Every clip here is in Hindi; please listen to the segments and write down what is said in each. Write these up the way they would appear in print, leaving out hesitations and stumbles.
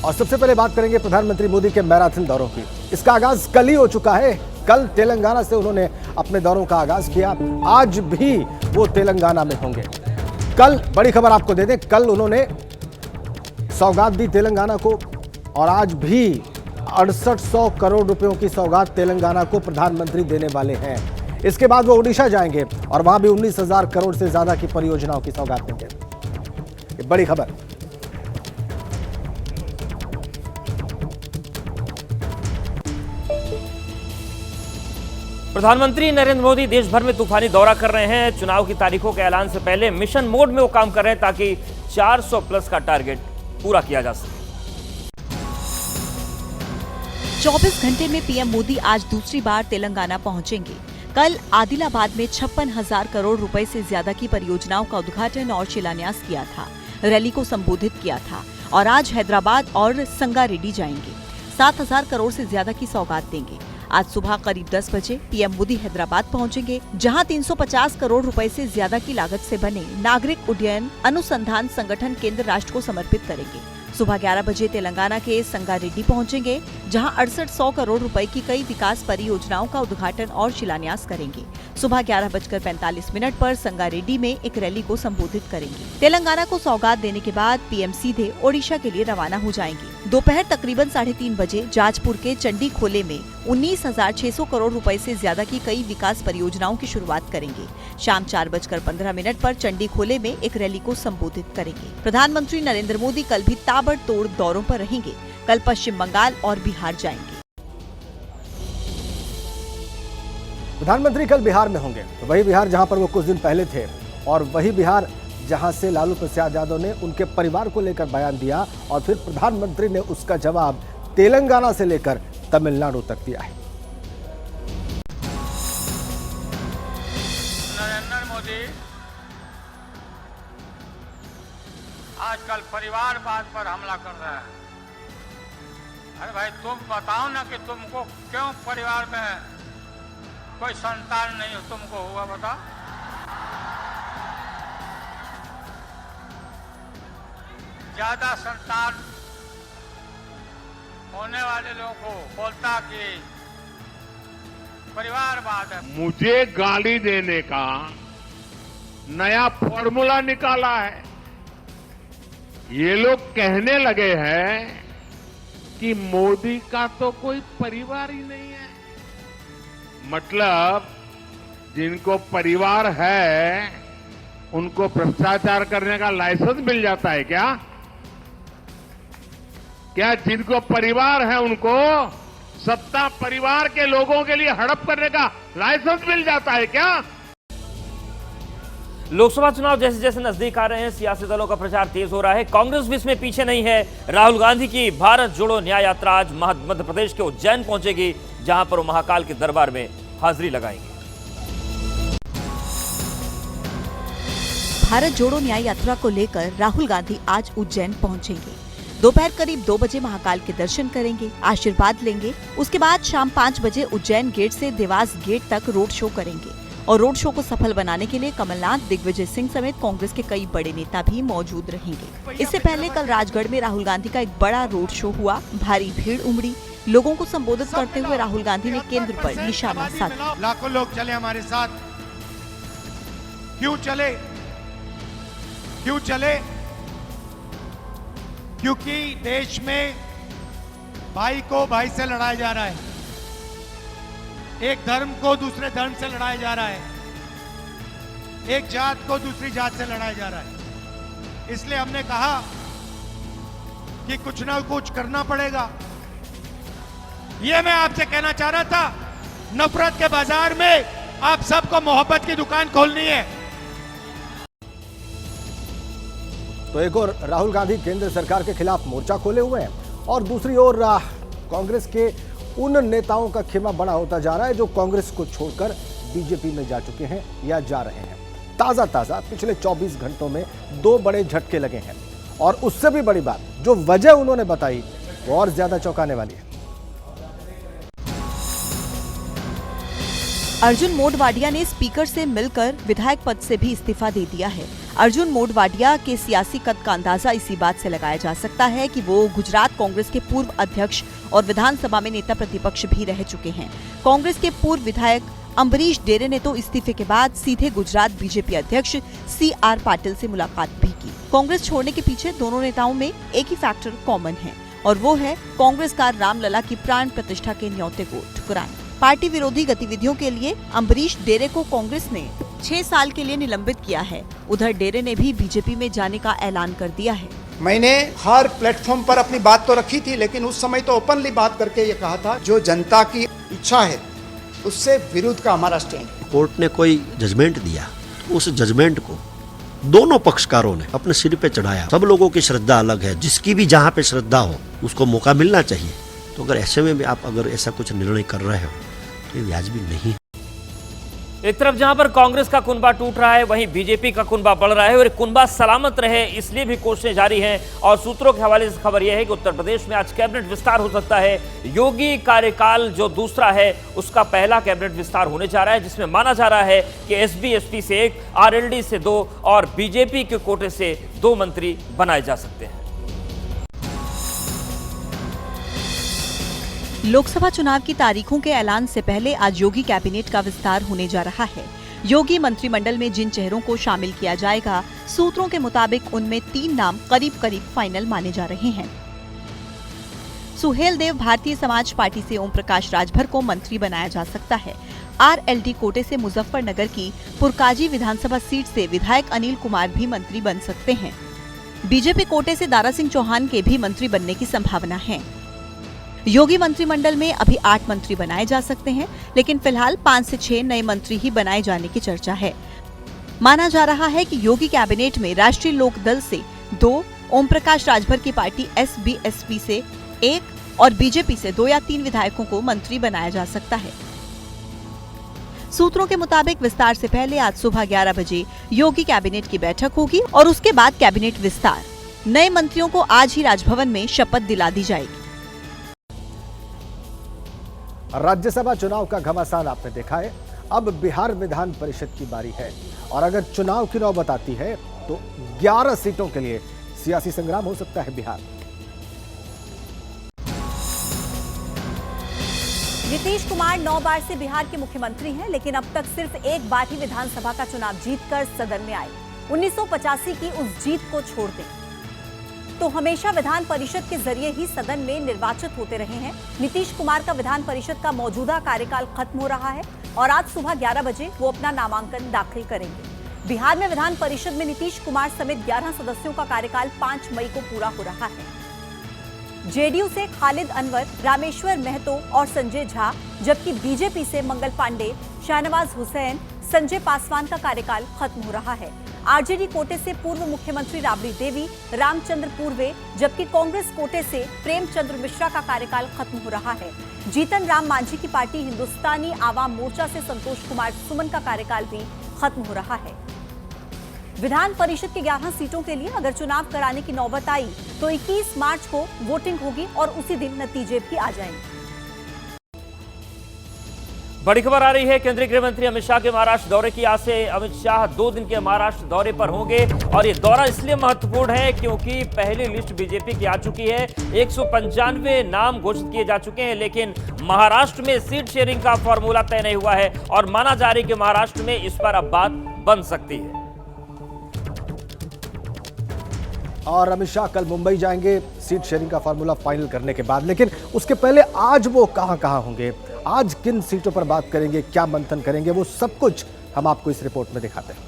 और सबसे पहले बात करेंगे प्रधानमंत्री मोदी के मैराथन दौरों की। इसका आगाज कल ही हो चुका है। कल तेलंगाना से उन्होंने अपने दौरों का आगाज किया। आज भी वो तेलंगाना में होंगे। कल बड़ी खबर आपको दे दें, कल उन्होंने सौगात दी तेलंगाना को और आज भी 6800 करोड़ रुपयों की सौगात तेलंगाना को प्रधानमंत्री देने वाले हैं। इसके बाद वो ओडिशा जाएंगे और वहां भी 19,000 करोड़ से ज्यादा की परियोजनाओं की सौगात देंगे। ये बड़ी खबर। प्रधानमंत्री नरेंद्र मोदी देश भर में तूफानी दौरा कर रहे हैं। चुनाव की तारीखों के ऐलान से पहले मिशन मोड में वो काम कर रहे हैं ताकि 400 प्लस का टारगेट पूरा किया जा सके। 24 घंटे में पीएम मोदी आज दूसरी बार तेलंगाना पहुंचेंगे। कल आदिलाबाद में 56,000 करोड़ रुपए से ज्यादा की परियोजनाओं का उद्घाटन और शिलान्यास किया था, रैली को संबोधित किया था और आज हैदराबाद और संगारेड्डी जाएंगे। 7,000 करोड़ से ज्यादा की सौगात देंगे। आज सुबह करीब 10 बजे पीएम मोदी हैदराबाद पहुंचेंगे, जहां 350 करोड़ रुपए से ज्यादा की लागत से बने नागरिक उड्डयन अनुसंधान संगठन केंद्र राष्ट्र को समर्पित करेंगे। सुबह 11 बजे तेलंगाना के संगारेड्डी पहुंचेंगे, जहां 6800 करोड़ रुपए की कई विकास परियोजनाओं का उद्घाटन और शिलान्यास करेंगे। सुबह 11:45 पर संगारेड्डी में एक रैली को संबोधित करेंगे। तेलंगाना को सौगात देने के बाद पीएम सीधे ओडिशा के लिए रवाना हो जाएंगे। दोपहर तकरीबन 3:30 बजे जाजपुर के चंडी खोले में 19,600 करोड़ रुपए से ज्यादा की कई विकास परियोजनाओं की शुरुआत करेंगे। शाम 4:15 पर चंडी खोले में एक रैली को संबोधित करेंगे। प्रधानमंत्री नरेंद्र मोदी कल भी ताबड़तोड़ दौरों पर रहेंगे। कल पश्चिम बंगाल और बिहार जाएंगे। प्रधानमंत्री कल बिहार में होंगे, वही बिहार जहां पर वो कुछ दिन पहले थे और वही बिहार जहां से लालू प्रसाद यादव ने उनके परिवार को लेकर बयान दिया और फिर प्रधानमंत्री ने उसका जवाब तेलंगाना से लेकर तमिलनाडु तक दिया है। नरेंद्र मोदी आजकल परिवारवाद पर हमला कर रहा है। अरे भाई तुम बताओ ना कि तुमको क्यों परिवार में कोई संतान नहीं तुमको हुआ, बताओ। ज्यादा संतान होने वाले लोगों को बोलता कि परिवारवाद है। मुझे गाली देने का नया फॉर्मूला निकाला है। ये लोग कहने लगे हैं कि मोदी का तो कोई परिवार ही नहीं है। मतलब जिनको परिवार है उनको भ्रष्टाचार करने का लाइसेंस मिल जाता है क्या? क्या जिनको परिवार है उनको सत्ता परिवार के लोगों के लिए हड़प करने का लाइसेंस मिल जाता है क्या? लोकसभा चुनाव जैसे जैसे नजदीक आ रहे हैं, सियासी दलों का प्रचार तेज हो रहा है। कांग्रेस भी इसमें पीछे नहीं है। राहुल गांधी की भारत जोड़ो न्याय यात्रा आज मध्य प्रदेश के उज्जैन पहुंचेगी, जहां पर वो महाकाल के दरबार में हाजिरी लगाएंगे। भारत जोड़ो न्याय यात्रा को लेकर राहुल गांधी आज उज्जैन पहुंचेंगे। दोपहर करीब 2 बजे महाकाल के दर्शन करेंगे, आशीर्वाद लेंगे। उसके बाद शाम 5 बजे उज्जैन गेट से देवास गेट तक रोड शो करेंगे और रोड शो को सफल बनाने के लिए कमलनाथ, दिग्विजय सिंह समेत कांग्रेस के कई बड़े नेता भी मौजूद रहेंगे। इससे पहले कल राजगढ़ में राहुल गांधी का एक बड़ा रोड शो हुआ। भारी भीड़ उमड़ी। लोगों को संबोधित करते हुए राहुल गांधी ने केंद्र पर निशाना साधा। लाखों लोग चले हमारे साथ। क्यों चले? क्यों चले? क्योंकि देश में भाई को भाई से लड़ाया जा रहा है, एक धर्म को दूसरे धर्म से लड़ाया जा रहा है, एक जात को दूसरी जात से लड़ाया जा रहा है। इसलिए हमने कहा कि कुछ ना कुछ करना पड़ेगा। ये मैं आपसे कहना चाह रहा था, नफरत के बाजार में आप सबको मोहब्बत की दुकान खोलनी है। तो एक और राहुल गांधी केंद्र सरकार के खिलाफ मोर्चा खोले हुए हैं और दूसरी ओर कांग्रेस के उन नेताओं का खेमा बड़ा होता जा रहा है जो कांग्रेस को छोड़कर बीजेपी में जा चुके हैं या जा रहे हैं। ताजा पिछले 24 घंटों में 2 बड़े झटके लगे हैं और उससे भी बड़ी बात जो वजह उन्होंने बताई वो और ज्यादा चौंकाने वाली है। अर्जुन मोढवाडिया ने स्पीकर से मिलकर विधायक पद से भी इस्तीफा दे दिया है। अर्जुन मोढवाडिया के सियासी कद का अंदाजा इसी बात से लगाया जा सकता है कि वो गुजरात कांग्रेस के पूर्व अध्यक्ष और विधानसभा में नेता प्रतिपक्ष भी रह चुके हैं। कांग्रेस के पूर्व विधायक अम्बरीश डेरे ने तो इस्तीफे के बाद सीधे गुजरात बीजेपी अध्यक्ष CR पाटिल से मुलाकात भी की। कांग्रेस छोड़ने के पीछे दोनों नेताओं में एक ही फैक्टर कॉमन है और वो है कांग्रेसकार रामलला की प्राण प्रतिष्ठा के न्योते को ठुकराना। पार्टी विरोधी गतिविधियों के लिए अम्बरीश डेरे को कांग्रेस ने 6 साल के लिए निलंबित किया है। उधर डेरे ने भी बीजेपी में जाने का ऐलान कर दिया है। मैंने हर प्लेटफॉर्म पर अपनी बात तो रखी थी, लेकिन उस समय तो ओपनली बात करके ये कहा था जो जनता की इच्छा है उससे विरुद्ध का हमारा स्टैंड। कोर्ट ने कोई जजमेंट दिया, उस जजमेंट को दोनों पक्षकारों ने अपने सिर पे चढ़ाया। सब लोगों की श्रद्धा अलग है, जिसकी भी जहाँ पे श्रद्धा हो उसको मौका मिलना चाहिए। तो अगर ऐसे में भी आप अगर ऐसा कुछ निर्णय कर रहे हो तो ये वाजिब नहीं। एक तरफ जहां पर कांग्रेस का कुनबा टूट रहा है, वहीं बीजेपी का कुनबा बढ़ रहा है और कुनबा सलामत रहे इसलिए भी कोशिशें जारी हैं। और सूत्रों के हवाले से खबर यह है कि उत्तर प्रदेश में आज कैबिनेट विस्तार हो सकता है। योगी कार्यकाल जो दूसरा है उसका पहला कैबिनेट विस्तार होने जा रहा है, जिसमें माना जा रहा है कि SB SP से 1, RLD से 2 और बीजेपी के कोटे से 2 मंत्री बनाए जा सकते हैं। लोकसभा चुनाव की तारीखों के ऐलान से पहले आज योगी कैबिनेट का विस्तार होने जा रहा है। योगी मंत्रिमंडल में जिन चेहरों को शामिल किया जाएगा, सूत्रों के मुताबिक उनमें 3 नाम करीब करीब फाइनल माने जा रहे हैं। सुहेल देव भारतीय समाज पार्टी से ओम प्रकाश राजभर को मंत्री बनाया जा सकता है। RLD कोटे से मुजफ्फरनगर की पुरकाजी विधानसभा सीट से विधायक अनिल कुमार भी मंत्री बन सकते हैं। बीजेपी कोटे से दारा सिंह चौहान के भी मंत्री बनने की संभावना है। योगी मंत्रिमंडल में अभी 8 मंत्री बनाए जा सकते हैं, लेकिन फिलहाल 5 से 6 नए मंत्री ही बनाए जाने की चर्चा है। माना जा रहा है कि योगी कैबिनेट में राष्ट्रीय लोक दल से 2, ओम प्रकाश राजभर की पार्टी SB SP से 1 और बीजेपी से 2 या 3 विधायकों को मंत्री बनाया जा सकता है। सूत्रों के मुताबिक विस्तार से पहले आज सुबह 11 बजे योगी कैबिनेट की बैठक होगी और उसके बाद कैबिनेट विस्तार। नए मंत्रियों को आज ही राजभवन में शपथ दिला दी जाएगी। राज्यसभा चुनाव का घमासान आपने देखा है। अब बिहार विधान परिषद की बारी है और अगर चुनाव की नौबत आती है तो 11 सीटों के लिए सियासी संग्राम हो सकता है बिहार। नीतीश कुमार 9 बार से बिहार के मुख्यमंत्री हैं, लेकिन अब तक सिर्फ एक बार ही विधानसभा का चुनाव जीतकर सदन में आए। 1985 की उस जीत को छोड़ दें तो हमेशा विधान परिषद के जरिए ही सदन में निर्वाचित होते रहे हैं। नीतीश कुमार का विधान परिषद का मौजूदा कार्यकाल खत्म हो रहा है और आज सुबह 11 बजे वो अपना नामांकन दाखिल करेंगे। बिहार में विधान परिषद में नीतीश कुमार समेत 11 सदस्यों का कार्यकाल 5 मई को पूरा हो रहा है। जेडीयू से खालिद अनवर, रामेश्वर महतो और संजय झा, जबकि बीजेपी से मंगल पांडे, शाहनवाज हुसैन, संजय पासवान का कार्यकाल खत्म हो रहा है। आरजेडी कोटे से पूर्व मुख्यमंत्री राबड़ी देवी, रामचंद्र पूर्वे, जबकि कांग्रेस कोटे से प्रेमचंद्र मिश्रा का कार्यकाल खत्म हो रहा है। जीतन राम मांझी की पार्टी हिंदुस्तानी आवाम मोर्चा से संतोष कुमार सुमन का कार्यकाल भी खत्म हो रहा है। विधान परिषद के 11 सीटों के लिए अगर चुनाव कराने की नौबत आई तो 21 मार्च को वोटिंग होगी और उसी दिन नतीजे भी आ जाएंगे। बड़ी खबर आ रही है, केंद्रीय गृह मंत्री अमित शाह के महाराष्ट्र दौरे की आज से अमित शाह 2 दिन के महाराष्ट्र दौरे पर होंगे और ये दौरा इसलिए महत्वपूर्ण है क्योंकि पहली लिस्ट बीजेपी की आ चुकी है। 195 नाम घोषित किए जा चुके हैं, लेकिन महाराष्ट्र में सीट शेयरिंग का फॉर्मूला तय नहीं हुआ है और माना जा रहा है कि महाराष्ट्र में इस पर अब बात बन सकती है। और अमित शाह कल मुंबई जाएंगे सीट शेयरिंग का फॉर्मूला फाइनल करने के बाद, लेकिन उसके पहले आज वो कहां होंगे, आज किन सीटों पर बात करेंगे, क्या मंथन करेंगे, वो सब कुछ हम आपको इस रिपोर्ट में दिखाते हैं।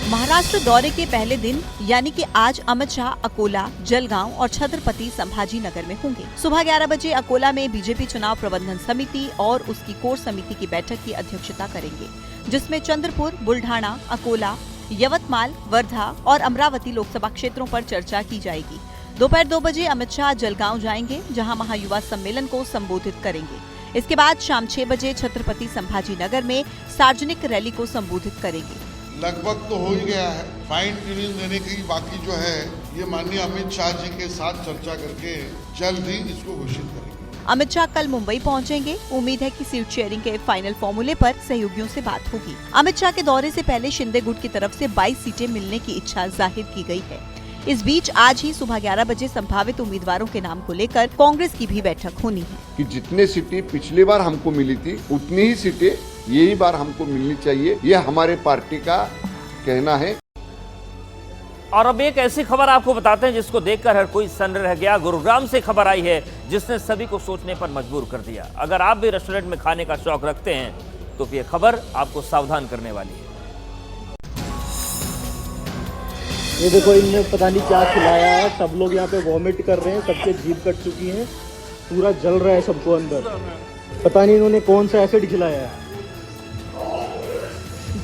महाराष्ट्र दौरे के पहले दिन यानी कि आज अमित शाह अकोला, जलगांव और छत्रपति संभाजी नगर में होंगे। सुबह 11 बजे अकोला में बीजेपी चुनाव प्रबंधन समिति और उसकी कोर समिति की बैठक की अध्यक्षता करेंगे, जिसमें चंद्रपुर, बुल्ढाना, अकोला, यवतमाल, वर्धा और अमरावती लोकसभा क्षेत्रों पर चर्चा की जाएगी। दोपहर 2 बजे अमित शाह जलगांव जाएंगे, जहां महायुवा सम्मेलन को संबोधित करेंगे। इसके बाद शाम 6 बजे छत्रपति संभाजी नगर में सार्वजनिक रैली को संबोधित करेंगे। लगभग तो हो ही गया है, फाइन ट्यूनिंग देने की बाकी जो है ये माननीय अमित शाह जी के साथ चर्चा करके जल्द ही इसको घोषित करेंगे। अमित शाह कल मुंबई पहुंचेंगे। उम्मीद है कि सीट शेयरिंग के फाइनल फॉर्मूले पर सहयोगियों से बात होगी। अमित शाह के दौरे से पहले शिंदे गुट की तरफ से 22 सीटें मिलने की इच्छा जाहिर की गई है। इस बीच आज ही सुबह 11 बजे संभावित उम्मीदवारों के नाम को लेकर कांग्रेस की भी बैठक होनी है कि जितने सीटें पिछली बार हमको मिली थी उतनी ही सीटें यही बार हमको मिलनी चाहिए, ये हमारे पार्टी का कहना है। और अब एक ऐसी खबर आपको बताते हैं जिसको देखकर हर कोई सन्न रह गया। गुरुग्राम से खबर आई है जिसने सभी को सोचने पर मजबूर कर दिया। अगर आप भी रेस्टोरेंट में खाने का शौक रखते हैं तो ये खबर आपको सावधान करने वाली है। ये देखो, इनने पता नहीं क्या खिलाया है, सब लोग यहाँ पे वॉमिट कर रहे हैं, सबके जीभ कट चुकी है, पूरा जल रहा है सबको अंदर। पता नहीं इन्होंने कौन सा एसिड खिलाया है।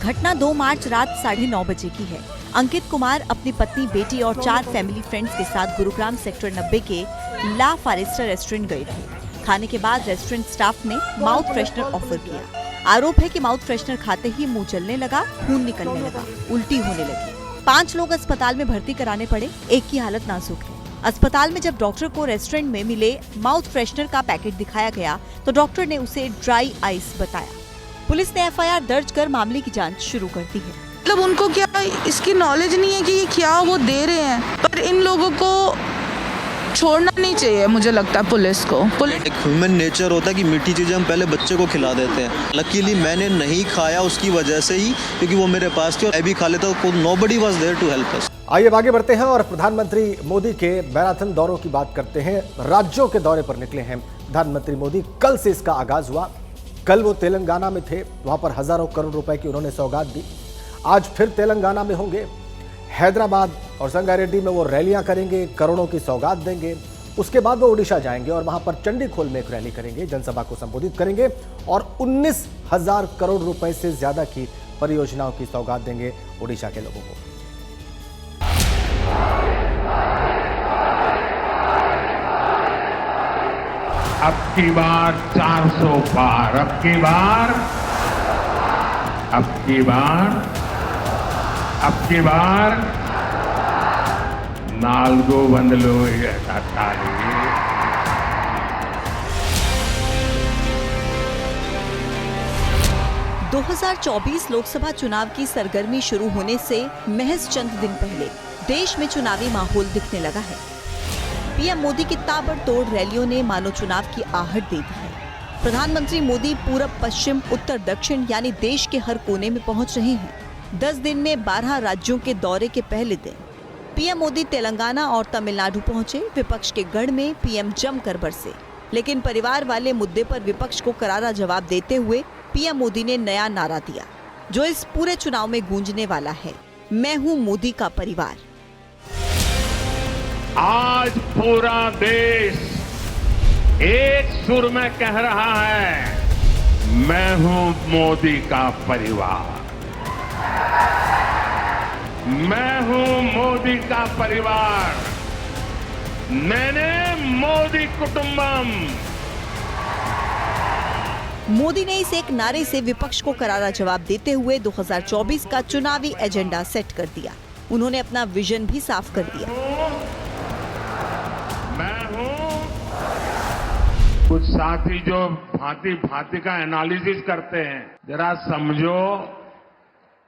घटना 2 मार्च रात 9:30 बजे की है। अंकित कुमार अपनी पत्नी, बेटी और 4 फैमिली फ्रेंड्स के साथ गुरुग्राम सेक्टर 90 के ला फॉरेस्टर रेस्टोरेंट गए थे। खाने के बाद रेस्टोरेंट स्टाफ ने माउथ फ्रेशनर ऑफर किया। आरोप है कि माउथ फ्रेशनर खाते ही मुंह जलने लगा, खून निकलने लगा, उल्टी होने लगी। 5 लोग अस्पताल में भर्ती कराने पड़े, एक की हालत नाजुक है। अस्पताल में जब डॉक्टर को रेस्टोरेंट में मिले माउथ फ्रेशनर का पैकेट दिखाया गया तो डॉक्टर ने उसे ड्राई आइस बताया। पुलिस ने एफआईआर दर्ज कर मामले की जांच शुरू कर दी है। मतलब उनको क्या इसकी नॉलेज नहीं है कि ये क्या वो दे रहे हैं, पर इन लोगों को छोड़ना नहीं चाहिए। मुझे लगता है पुलिस को, एक ह्यूमन नेचर होता है कि मीठी चीजें हम पहले बच्चे को खिला देते हैं। लकीली मैंने नहीं खाया उसकी वजह से ही, क्योंकि वो मेरे पास थी और मैं भी खा लेता हूँ। Nobody was there to help us. आइए आगे बढ़ते हैं और प्रधानमंत्री मोदी के मैराथन दौरों की बात करते हैं। राज्यों के दौरे पर निकले हैं प्रधानमंत्री मोदी। कल से इसका आगाज हुआ। कल वो तेलंगाना में थे, वहां पर हजारों करोड़ रुपए की उन्होंने सौगात दी। आज फिर तेलंगाना में होंगे। हैदराबाद और संगारेड्डी में वो रैलियां करेंगे, करोड़ों की सौगात देंगे। उसके बाद वो ओडिशा जाएंगे और वहां पर चंडीखोल में एक रैली करेंगे, जनसभा को संबोधित करेंगे और 19,000 करोड़ रुपए से ज्यादा की परियोजनाओं की सौगात देंगे ओडिशा के लोगों को। अब की बार 400 पार, अब की बार 4 వందలు 2024 लोकसभा चुनाव की सरगर्मी शुरू होने से महज चंद दिन पहले देश में चुनावी माहौल दिखने लगा है। पीएम मोदी की ताबड़तोड़ रैलियों ने मानो चुनाव की आहट दे दी है। प्रधानमंत्री मोदी पूरब, पश्चिम, उत्तर, दक्षिण यानी देश के हर कोने में पहुंच रहे हैं। 10 दिन में 12 राज्यों के दौरे के पहले दिन पीएम मोदी तेलंगाना और तमिलनाडु पहुंचे। विपक्ष के गढ़ में पीएम जमकर बरसे, लेकिन परिवार वाले मुद्दे पर विपक्ष को करारा जवाब देते हुए पीएम मोदी ने नया नारा दिया जो इस पूरे चुनाव में गूंजने वाला है, मैं हूं मोदी का परिवार। आज पूरा देश एक सुर में कह रहा है, मैं हूं मोदी का परिवार, मैं हूं मोदी का परिवार, मैंने मोदी कुटुंबम। मोदी ने इस एक नारे से विपक्ष को करारा जवाब देते हुए 2024 का चुनावी एजेंडा सेट कर दिया। उन्होंने अपना विजन भी साफ कर दिया। मैं हूं, कुछ साथी जो भांति भांति का एनालिसिस करते हैं, जरा समझो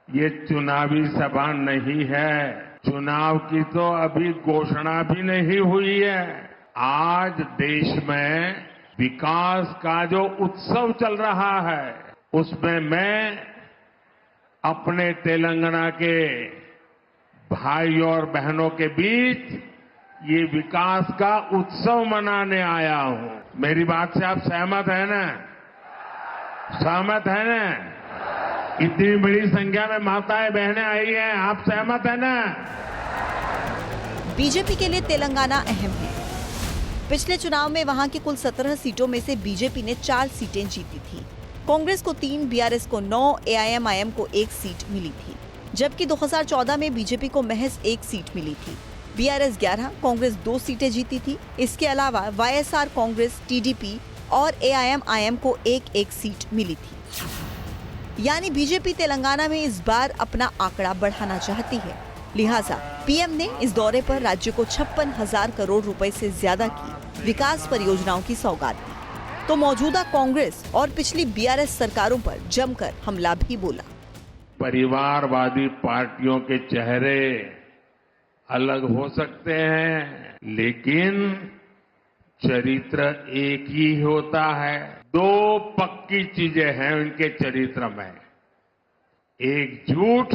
ये चुनावी सभा नहीं है, चुनाव की तो अभी घोषणा भी नहीं हुई है। आज देश में विकास का जो उत्सव चल रहा है उसमें मैं अपने तेलंगाना के भाई और बहनों के बीच ये विकास का उत्सव मनाने आया हूं। मेरी बात से आप सहमत हैं ना? सहमत हैं ना? इतनी बड़ी संख्या में माताएं बहनें आई हैं, आप सहमत हैं ना? बीजेपी के लिए तेलंगाना अहम है। पिछले चुनाव में वहां की कुल 17 सीटों में से बीजेपी ने 4 सीटें जीती थी। कांग्रेस को 3, बीआरएस को 9, एआईएमआईएम को 1 सीट मिली थी, जबकि 2014 में बीजेपी को महज 1 सीट मिली थी। बीआरएस 11, कांग्रेस 2 सीटें जीती थी। इसके अलावा वाईएसआर कांग्रेस, टीडीपी और एआईएमआईएम को 1-1 सीट मिली थी। यानी बीजेपी तेलंगाना में इस बार अपना आंकड़ा बढ़ाना चाहती है। लिहाजा पीएम ने इस दौरे पर राज्य को 56,000 करोड़ रुपए से ज्यादा की विकास परियोजनाओं की सौगात दी। तो मौजूदा कांग्रेस और पिछली बीआरएस सरकारों पर जमकर हमला भी बोला। परिवारवादी पार्टियों के चेहरे अलग हो सकते हैं, लेकिन चरित्र एक ही होता है। दो पक्की चीजें हैं उनके चरित्र में, एक झूठ,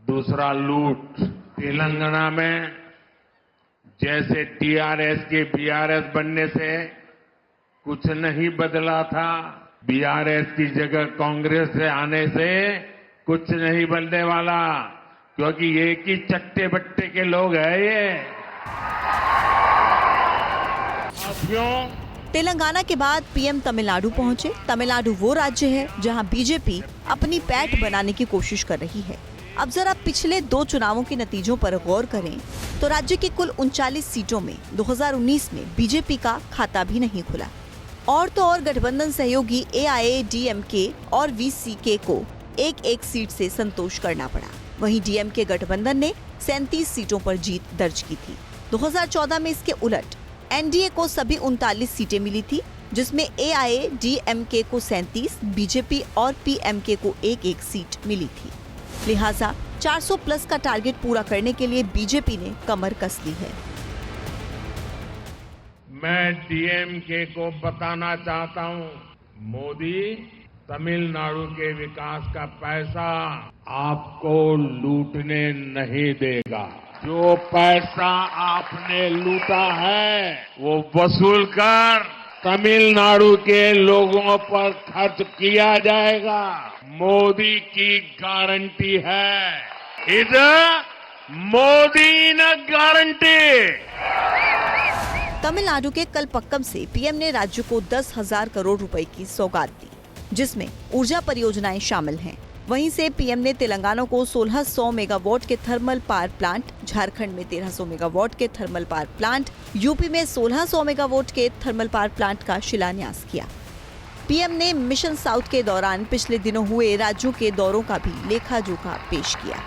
दूसरा लूट। तेलंगाना में जैसे टीआरएस के बीआरएस बनने से कुछ नहीं बदला था, बीआरएस की जगह कांग्रेस से आने से कुछ नहीं बदलने वाला, क्योंकि एक ही चट्टे बट्टे के लोग हैं ये। तेलंगाना के बाद पीएम तमिलनाडु पहुंचे। तमिलनाडु वो राज्य है जहां बीजेपी अपनी पैठ बनाने की कोशिश कर रही है। अब जरा पिछले 2 चुनावों के नतीजों पर गौर करें तो राज्य की कुल 39 सीटों में 2019 में बीजेपी का खाता भी नहीं खुला। और तो और गठबंधन सहयोगी AIADMK और VCK को एक सीट से संतोष करना पड़ा। वहीं डीएमके गठबंधन ने 37 सीटों पर जीत दर्ज की थी। 2014 में इसके उलट एनडीए को सभी 39 सीटें मिली थी, जिसमें AIADMK को 37, बीजेपी और PMK को एक सीट मिली थी। लिहाजा 400 प्लस का टारगेट पूरा करने के लिए बीजेपी ने कमर कस ली है। मैं डीएमके को बताना चाहता हूं, मोदी तमिलनाडु के विकास का पैसा आपको लूटने नहीं देगा। जो पैसा आपने लूटा है वो वसूल कर तमिलनाडु के लोगों पर खर्च किया जाएगा। मोदी की गारंटी है, इधर मोदी न गारंटी। तमिलनाडु के कलपक्कम से पीएम ने राज्य को 10,000 करोड़ रुपए की सौगात दी, जिसमें ऊर्जा परियोजनाएं शामिल हैं। वहीं से पीएम ने तेलंगाना को 1600 मेगावाट के थर्मल पावर प्लांट, झारखंड में 1300 मेगावाट के थर्मल पावर प्लांट, यूपी में 1600 मेगावाट के थर्मल पावर प्लांट का शिलान्यास किया। पीएम ने मिशन साउथ के दौरान पिछले दिनों हुए राज्यों के दौरों का भी लेखा जोखा पेश किया।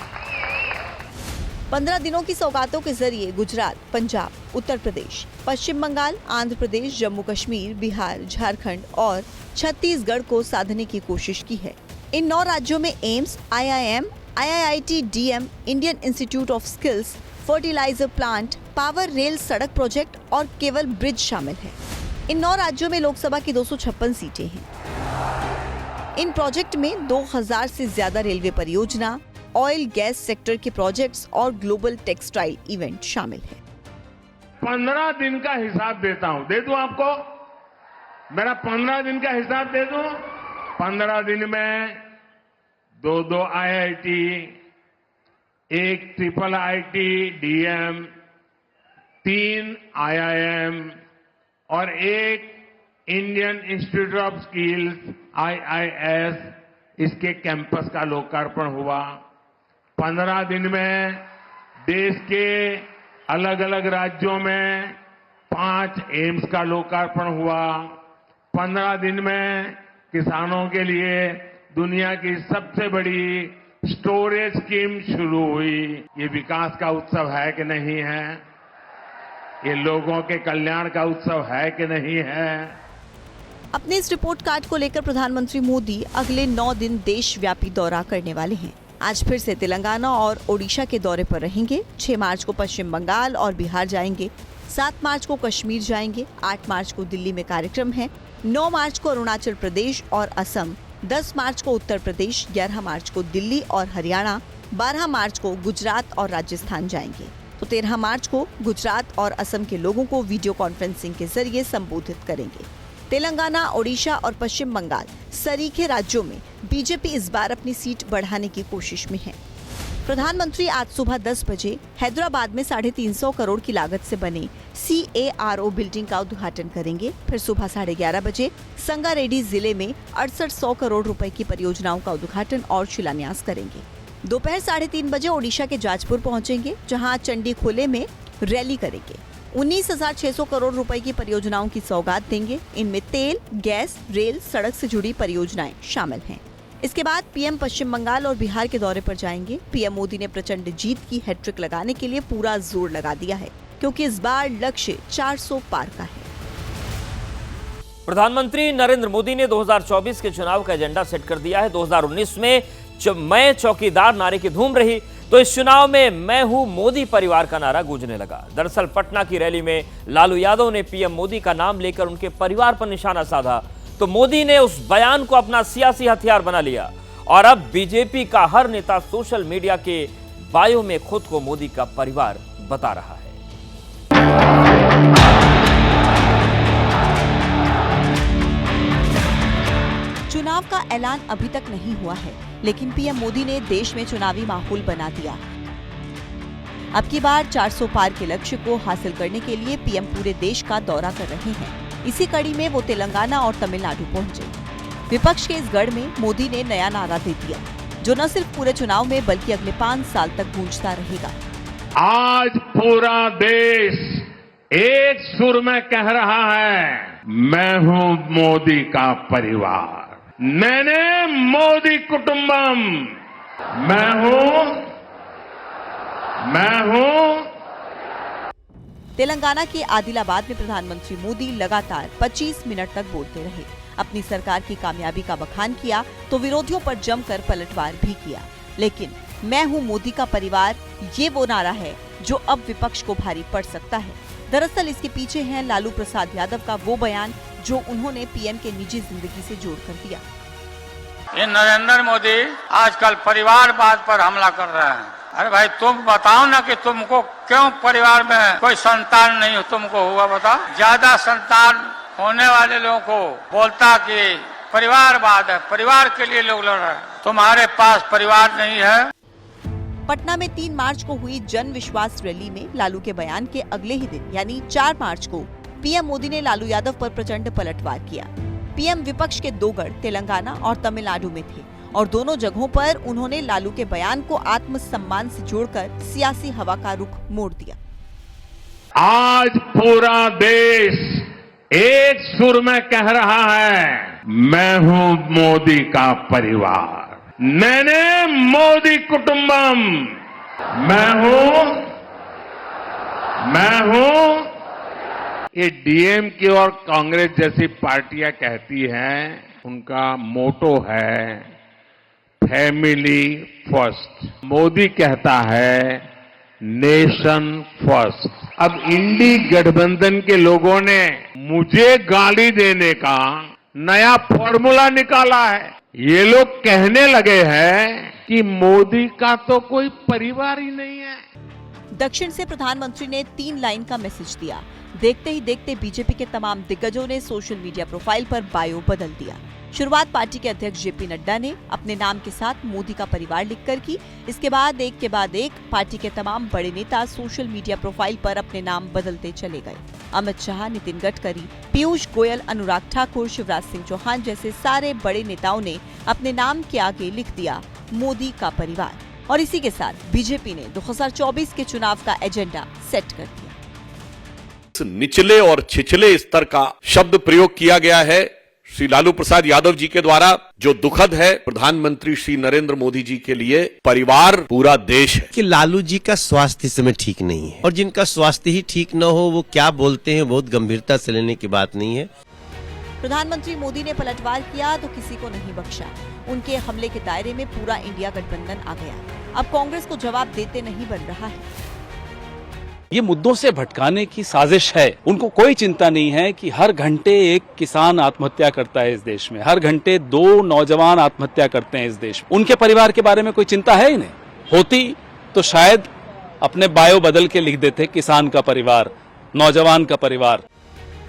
15 दिनों की सौगातों के जरिए गुजरात, पंजाब, उत्तर प्रदेश, पश्चिम बंगाल, आंध्र प्रदेश, जम्मू कश्मीर, बिहार, झारखंड और छत्तीसगढ़ को साधने की कोशिश की है। इन 9 राज्यों में AIIMS, IIM, IIT-DM, Indian institute of skills, fertilizer plant, power rail सड़क प्रोजेक्ट और केवल ब्रिज शामिल है। इन 9 राज्यों में लोकसभा की 256 सीटें हैं। इन प्रोजेक्ट में 2000 से ज्यादा रेलवे परियोजना, ऑयल गैस सेक्टर के प्रोजेक्ट्स और ग्लोबल टेक्सटाइल इवेंट शामिल है। 15 दिन का हिसाब देता हूं, दे दूं आपको? मेरा 15 दिन का हिसाब दे दूं? 15 दिन में 2 IIT, 1 IIIT DM, 3 IIM और 1 Indian institute of skills IIS, इसके कैंपस का लोकार्पण हुआ। 15 दिन में देश के अलग अलग राज्यों में 5 एम्स का लोकार्पण हुआ। 15 दिन में किसानों के लिए दुनिया की सबसे बड़ी स्टोरेज स्कीम शुरू हुई। ये विकास का उत्सव है कि नहीं है? ये लोगों के कल्याण का उत्सव है कि नहीं है? अपने इस रिपोर्ट कार्ड को लेकर प्रधानमंत्री मोदी अगले 9 दिन देशव्यापी दौरा करने वाले हैं। आज फिर से तेलंगाना और ओडिशा के दौरे पर रहेंगे। 6 मार्च को पश्चिम बंगाल और बिहार जाएंगे। 7 मार्च को कश्मीर जाएंगे। 8 मार्च को दिल्ली में कार्यक्रम है। 9 मार्च को अरुणाचल प्रदेश और असम, 10 मार्च को उत्तर प्रदेश, 11 मार्च को दिल्ली और हरियाणा, 12 मार्च को गुजरात और राजस्थान जाएंगे। तो 13 मार्च को गुजरात और असम के लोगों को वीडियो कॉन्फ्रेंसिंग के जरिए संबोधित करेंगे। तेलंगाना, ओडिशा और पश्चिम बंगाल सरीखे राज्यों में बीजेपी इस बार अपनी सीट बढ़ाने की कोशिश में है। प्रधानमंत्री आज सुबह 10 बजे हैदराबाद में 350 करोड़ की लागत से बने CARO बिल्डिंग का उद्घाटन करेंगे। फिर सुबह 11:30 बजे संगारेड्डी जिले में 6800 करोड़ रुपए की परियोजनाओं का उद्घाटन और शिलान्यास करेंगे। दोपहर 3:30 बजे ओडिशा के जाजपुर पहुंचेंगे, जहां चंडीखोले में रैली करेंगे। 19,600 करोड़ रुपए की परियोजनाओं की सौगात देंगे। इनमें तेल, गैस, रेल, सड़क से जुड़ी परियोजनाएं शामिल हैं। इसके बाद पीएम पश्चिम बंगाल और बिहार के दौरे पर जाएंगे। पीएम मोदी ने प्रचंड जीत की हैट्रिक लगाने के लिए पूरा जोर लगा दिया है, क्योंकि इस बार लक्ष्य 400 पार का है। प्रधानमंत्री नरेंद्र मोदी ने 2024 के चुनाव का एजेंडा सेट कर दिया है। 2019 में जब मैं चौकीदार नारे की धूम रही तो इस चुनाव में मैं हूं मोदी परिवार का नारा गूंजने लगा। दरअसल पटना की रैली में लालू यादव ने पीएम मोदी का नाम लेकर उनके परिवार पर निशाना साधा तो मोदी ने उस बयान को अपना सियासी हथियार बना लिया और अब बीजेपी का हर नेता सोशल मीडिया के बायो में खुद को मोदी का परिवार बता रहा है। चुनाव का ऐलान अभी तक नहीं हुआ है, लेकिन पीएम मोदी ने देश में चुनावी माहौल बना दिया। अब की बार 400 पार के लक्ष्य को हासिल करने के लिए पीएम पूरे देश का दौरा कर रहे हैं। इसी कड़ी में वो तेलंगाना और तमिलनाडु पहुंचे। विपक्ष के इस गढ़ में मोदी ने नया नारा दे दिया, जो न सिर्फ पूरे चुनाव में बल्कि अगले 5 साल तक गूंजता रहेगा। आज पूरा देश एक सुर में कह रहा है, मैं हूं मोदी का परिवार, मैंने मोदी कुटुंबम, मैं हूं। तेलंगाना के आदिलाबाद में प्रधानमंत्री मोदी लगातार 25 मिनट तक बोलते रहे। अपनी सरकार की कामयाबी का बखान किया तो विरोधियों पर जमकर पलटवार भी किया। लेकिन मैं हूं मोदी का परिवार, ये वो नारा है जो अब विपक्ष को भारी पड़ सकता है। दरअसल इसके पीछे है लालू प्रसाद यादव का वो बयान जो उन्होंने पीएम के निजी जिंदगी से जोड़कर दिया। ये नरेंद्र मोदी आजकल परिवारवाद पर हमला कर रहे हैं। अरे भाई तुम बताओ ना कि तुमको क्यों परिवार में कोई संतान नहीं तुमको हुआ, बताओ। ज्यादा संतान होने वाले लोगों को बोलता कि परिवारवाद है, परिवार के लिए लोग लड़ रहे हैं। तुम्हारे पास परिवार नहीं है। पटना में 3 मार्च को हुई जन विश्वास रैली में लालू के बयान के अगले ही दिन यानी 4 मार्च को पीएम मोदी ने लालू यादव पर प्रचंड पलटवार किया। पीएम विपक्ष के 2 गढ़ तेलंगाना और तमिलनाडु में थे और दोनों जगहों पर उन्होंने लालू के बयान को आत्मसम्मान से जोड़कर सियासी हवा का रुख मोड़ दिया। आज पूरा देश एक सुर में कह रहा है, मैं हूं मोदी का परिवार, मैंने मोदी कुटुंबम, मैं हूं। ये डीएमके और कांग्रेस जैसी पार्टियां कहती हैं, उनका मोटो है फैमिली फर्स्ट। मोदी कहता है नेशन फर्स्ट। अब इंडी गठबंधन के लोगों ने मुझे गाली देने का नया फॉर्मूला निकाला है। ये लोग कहने लगे हैं कि मोदी का तो कोई परिवार ही नहीं है। दक्षिण से प्रधानमंत्री ने 3 लाइन का मैसेज दिया। देखते ही देखते बीजेपी के तमाम दिग्गजों ने सोशल मीडिया प्रोफाइल पर बायो बदल दिया। शुरुआत पार्टी के अध्यक्ष जेपी नड्डा ने अपने नाम के साथ मोदी का परिवार लिखकर की। इसके बाद एक के बाद एक पार्टी के तमाम बड़े नेता सोशल मीडिया प्रोफाइल पर अपने नाम बदलते चले गए। अमित शाह, नितिन गडकरी, पीयूष गोयल, अनुराग ठाकुर, शिवराज सिंह चौहान जैसे सारे बड़े नेताओं ने अपने नाम के आगे लिख दिया मोदी का परिवार। और इसी के साथ बीजेपी ने 2024 के चुनाव का एजेंडा सेट कर दिया। निचले और छिछले स्तर का शब्द प्रयोग किया गया है श्री लालू प्रसाद यादव जी के द्वारा, जो दुखद है। प्रधानमंत्री श्री नरेंद्र मोदी जी के लिए परिवार पूरा देश है। कि लालू जी का स्वास्थ्य इस समय ठीक नहीं है और जिनका स्वास्थ्य ही ठीक न हो वो क्या बोलते हैं बहुत गंभीरता से लेने की बात नहीं है। प्रधानमंत्री मोदी ने पलटवार किया तो किसी को नहीं बख्शा। उनके हमले के दायरे में पूरा इंडिया गठबंधन आ गया। अब कांग्रेस को जवाब देते नहीं बन रहा है। ये मुद्दों से भटकाने की साजिश है। उनको कोई चिंता नहीं है कि हर घंटे एक किसान आत्महत्या करता है इस देश में, हर घंटे 2 नौजवान आत्महत्या करते हैं इस देश में। उनके परिवार के बारे में कोई चिंता है ही नहीं। होती तो शायद अपने बायो बदल के लिख देते किसान का परिवार, नौजवान का परिवार।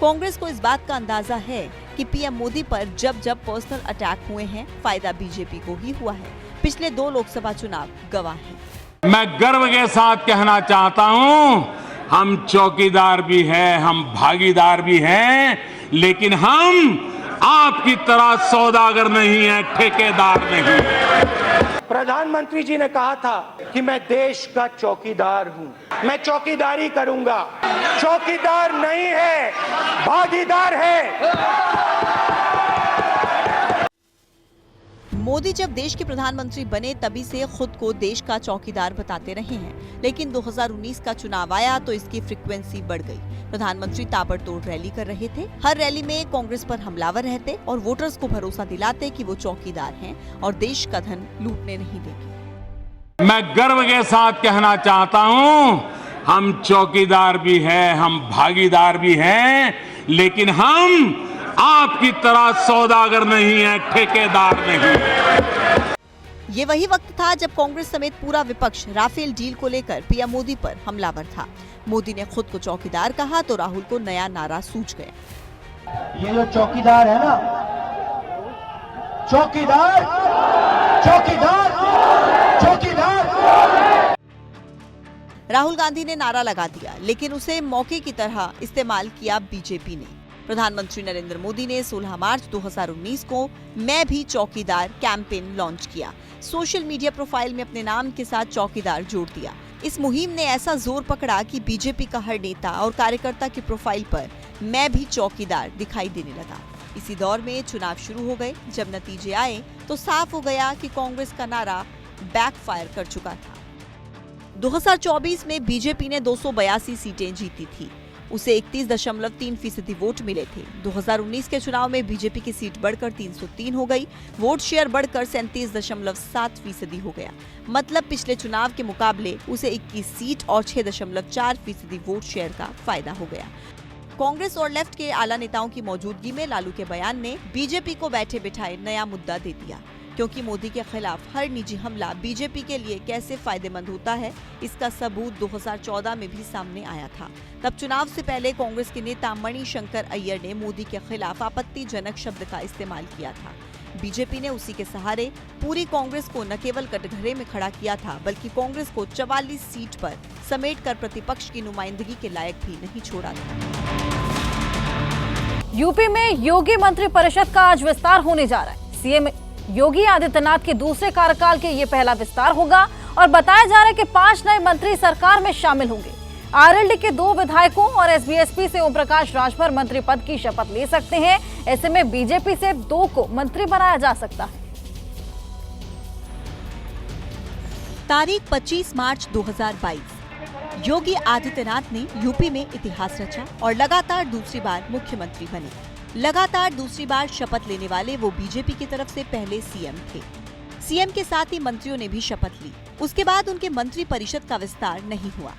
कांग्रेस को इस बात का अंदाजा है कि पीएम मोदी पर जब जब पर्सनल अटैक हुए हैं, फायदा बीजेपी को ही हुआ है। पिछले 2 लोकसभा चुनाव गवाह हैं। मैं गर्व के साथ कहना चाहता हूं, हम चौकीदार भी हैं, हम भागीदार भी हैं, लेकिन हम आपकी तरह सौदागर नहीं है, ठेकेदार नहीं। प्रधानमंत्री जी ने कहा था कि मैं देश का चौकीदार हूं, मैं चौकीदारी करूंगा। चौकीदार नहीं है, भागीदार है। मोदी जब देश के प्रधानमंत्री बने तभी से खुद को देश का चौकीदार बताते रहे हैं, लेकिन 2019 का चुनाव आया तो इसकी फ्रीक्वेंसी बढ़ गई। प्रधानमंत्री ताबड़तोड़ रैली कर रहे थे। हर रैली में कांग्रेस पर हमलावर रहते और वोटर्स को भरोसा दिलाते कि वो चौकीदार हैं और देश का धन लूटने नहीं देंगे। मैं गर्व के साथ कहना चाहता हूं, हम चौकीदार भी हैं, हम भागीदार भी हैं, लेकिन हम आपकी तरह सौदागर नहीं है, ठेकेदार नहीं। ये वही वक्त था जब कांग्रेस समेत पूरा विपक्ष राफेल डील को लेकर पीएम मोदी पर हमलावर था। मोदी ने खुद को चौकीदार कहा तो राहुल को नया नारा सूझ गया। ये जो चौकीदार है ना, चौकीदार चौकीदार चौकीदार। राहुल गांधी ने नारा लगा दिया, लेकिन उसे मौके की तरह इस्तेमाल किया बीजेपी ने। प्रधानमंत्री नरेंद्र मोदी ने 16 मार्च 2019 को मैं भी चौकीदार कैंपेन लॉन्च किया। सोशल मीडिया प्रोफाइल में अपने नाम के साथ चौकीदार जोड़ दिया। इस मुहिम ने ऐसा जोर पकड़ा कि बीजेपी का हर नेता और कार्यकर्ता की प्रोफाइल पर मैं भी चौकीदार दिखाई देने लगा। इसी दौर में चुनाव शुरू हो गए। जब नतीजे आए तो साफ हो गया कि कांग्रेस का नारा बैकफायर कर चुका था। 2024 में बीजेपी ने 282 सीटें जीती थी। उसे 31.3% वोट मिले थे। 2019 के चुनाव में बीजेपी की सीट बढ़कर 303 हो गई। वोट शेयर बढ़कर 37.7% हो गया। मतलब पिछले चुनाव के मुकाबले उसे 21 सीट और 6.4% वोट शेयर का फायदा हो गया। कांग्रेस और लेफ्ट के आला नेताओं की मौजूदगी में लालू के बयान ने बीजेपी को बैठे बिठाए नया मुद्दा दे दिया, क्योंकि मोदी के खिलाफ हर निजी हमला बीजेपी के लिए कैसे फायदेमंद होता है, इसका सबूत 2014 में भी सामने आया था। तब चुनाव से पहले कांग्रेस के नेता मणिशंकर अय्यर ने मोदी के खिलाफ आपत्तिजनक शब्द का इस्तेमाल किया था। बीजेपी ने उसी के सहारे पूरी कांग्रेस को न केवल कटघरे में खड़ा किया था, बल्कि कांग्रेस को 44 सीट पर समेटकर प्रतिपक्ष की नुमाइंदगी के लायक भी नहीं छोड़ा था। यूपी में योगी मंत्री परिषद का आज विस्तार होने जा रहा है। सीएम योगी आदित्यनाथ के दूसरे कार्यकाल के ये पहला विस्तार होगा और बताया जा रहा है कि 5 नए मंत्री सरकार में शामिल होंगे। आरएलडी के 2 विधायकों और एसबीएसपी से ओम प्रकाश राजभर मंत्री पद की शपथ ले सकते हैं। ऐसे में बीजेपी से 2 को मंत्री बनाया जा सकता है। तारीख 25 मार्च 2022। योगी आदित्यनाथ ने यूपी में इतिहास रचा और लगातार दूसरी बार मुख्यमंत्री बने। लगातार दूसरी बार शपथ लेने वाले वो बीजेपी की तरफ से पहले सीएम थे। सीएम के साथ ही मंत्रियों ने भी शपथ ली। उसके बाद उनके मंत्री परिषद का विस्तार नहीं हुआ।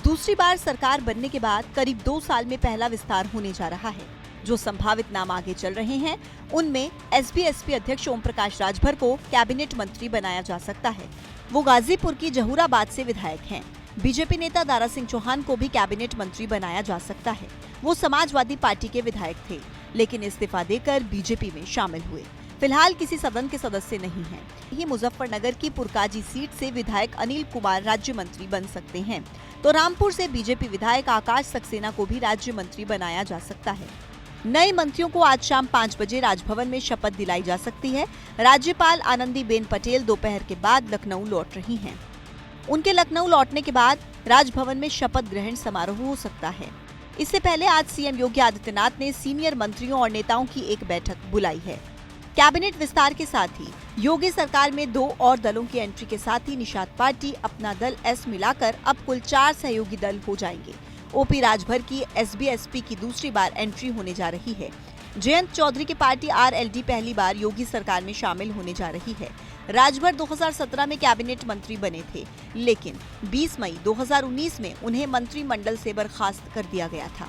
दूसरी बार सरकार बनने के बाद करीब 2 साल में पहला विस्तार होने जा रहा है। जो संभावित नाम आगे चल रहे हैं, उनमें एसबीएसपी अध्यक्ष ओम प्रकाश राजभर को कैबिनेट मंत्री बनाया जा सकता है। वो गाजीपुर की जहूराबाद से विधायक हैं। बीजेपी नेता दारा सिंह चौहान को भी कैबिनेट मंत्री बनाया जा सकता है। वो समाजवादी पार्टी के विधायक थे, लेकिन इस्तीफा देकर बीजेपी में शामिल हुए। फिलहाल किसी सदन के सदस्य नहीं हैं। ये मुजफ्फरनगर की पुरकाजी सीट से विधायक अनिल कुमार राज्य मंत्री बन सकते हैं, तो रामपुर से बीजेपी विधायक आकाश सक्सेना को भी राज्य मंत्री बनाया जा सकता है। नए मंत्रियों को आज शाम 5 बजे राजभवन में शपथ दिलाई जा सकती है। राज्यपाल आनंदीबेन पटेल दोपहर के बाद लखनऊ लौट रही हैं। उनके लखनऊ लौटने के बाद राजभवन में शपथ ग्रहण समारोह हो सकता है। इससे पहले आज सीएम योगी आदित्यनाथ ने सीनियर मंत्रियों और नेताओं की एक बैठक बुलाई है। कैबिनेट विस्तार के साथ ही योगी सरकार में 2 और दलों की एंट्री के साथ ही निषाद पार्टी अपना दल एस मिलाकर अब कुल 4 सहयोगी दल हो जाएंगे। ओपी राजभर की एसबीएसपी की दूसरी बार एंट्री होने जा रही है। जयंत चौधरी की पार्टी आरएलडी पहली बार योगी सरकार में शामिल होने जा रही है। राजभर 2017 में कैबिनेट मंत्री बने थे, लेकिन 20 मई 2019 में उन्हें मंत्रिमंडल से बर्खास्त कर दिया गया था।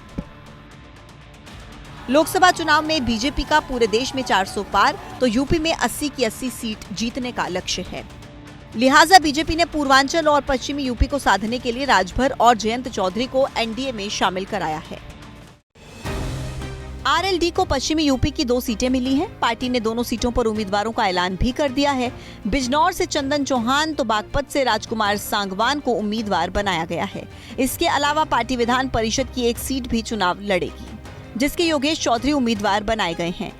लोकसभा चुनाव में बीजेपी का पूरे देश में 400 पार, तो यूपी में 80 की 80 सीट जीतने का लक्ष्य है। लिहाजा बीजेपी ने पूर्वांचल और पश्चिमी यूपी को साधने के लिए राजभर और जयंत चौधरी को एनडीए में शामिल कराया है। आरएलडी को पश्चिमी यूपी की 2 सीटें मिली हैं। पार्टी ने दोनों सीटों पर उम्मीदवारों का ऐलान भी कर दिया है। बिजनौर से चंदन चौहान तो बागपत से राजकुमार सांगवान को उम्मीदवार बनाया गया है। इसके अलावा पार्टी विधान परिषद की एक सीट भी चुनाव लड़ेगी, जिसके योगेश चौधरी उम्मीदवार बनाए गए हैं।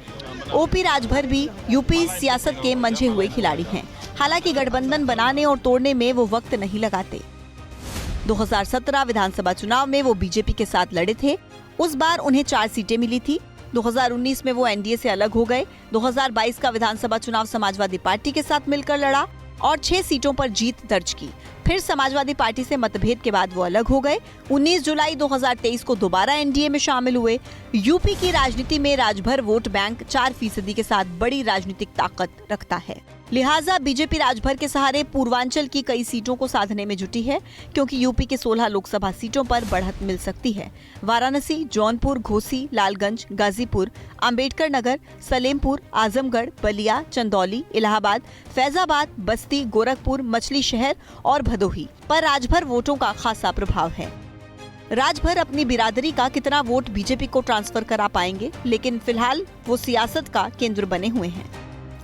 ओपी राजभर भी यूपी सियासत के मंझे हुए खिलाड़ी हैं। हालांकि गठबंधन बनाने और तोड़ने में वो वक्त नहीं लगाते। 2017 विधानसभा चुनाव में वो बीजेपी के साथ लड़े थे। उस बार उन्हें 4 सीटें मिली थी। 2019 में वो एनडीए से अलग हो गए। 2022 का विधानसभा चुनाव समाजवादी पार्टी के साथ मिलकर लड़ा और 6 सीटों पर जीत दर्ज की। फिर समाजवादी पार्टी से मतभेद के बाद वो अलग हो गए। 19 जुलाई 2023 को दोबारा एनडीए में शामिल हुए। यूपी की राजनीति में राजभर वोट बैंक 4% के साथ बड़ी राजनीतिक ताकत रखता है। लिहाजा बीजेपी राजभर के सहारे पूर्वांचल की कई सीटों को साधने में जुटी है, क्योंकि यूपी के 16 लोकसभा सीटों पर बढ़त मिल सकती है। वाराणसी, जौनपुर, घोसी, लालगंज, गाजीपुर, अंबेडकर नगर, सलेमपुर, आजमगढ़, बलिया, चंदौली, इलाहाबाद, फैजाबाद, बस्ती, गोरखपुर, मछली शहर और भदोही पर राजभर वोटों का खासा प्रभाव है। राजभर अपनी बिरादरी का कितना वोट बीजेपी को ट्रांसफर करा पाएंगे, लेकिन फिलहाल वो सियासत का केंद्र बने हुए हैं।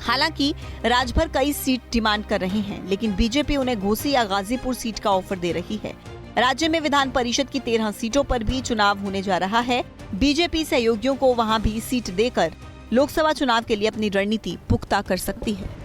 हालांकि राजभर कई सीट डिमांड कर रहे हैं, लेकिन बीजेपी उन्हें घोसी या गाजीपुर सीट का ऑफर दे रही है। राज्य में विधान परिषद की 13 सीटों पर भी चुनाव होने जा रहा है। बीजेपी सहयोगियों को वहां भी सीट देकर लोकसभा चुनाव के लिए अपनी रणनीति पुख्ता कर सकती है।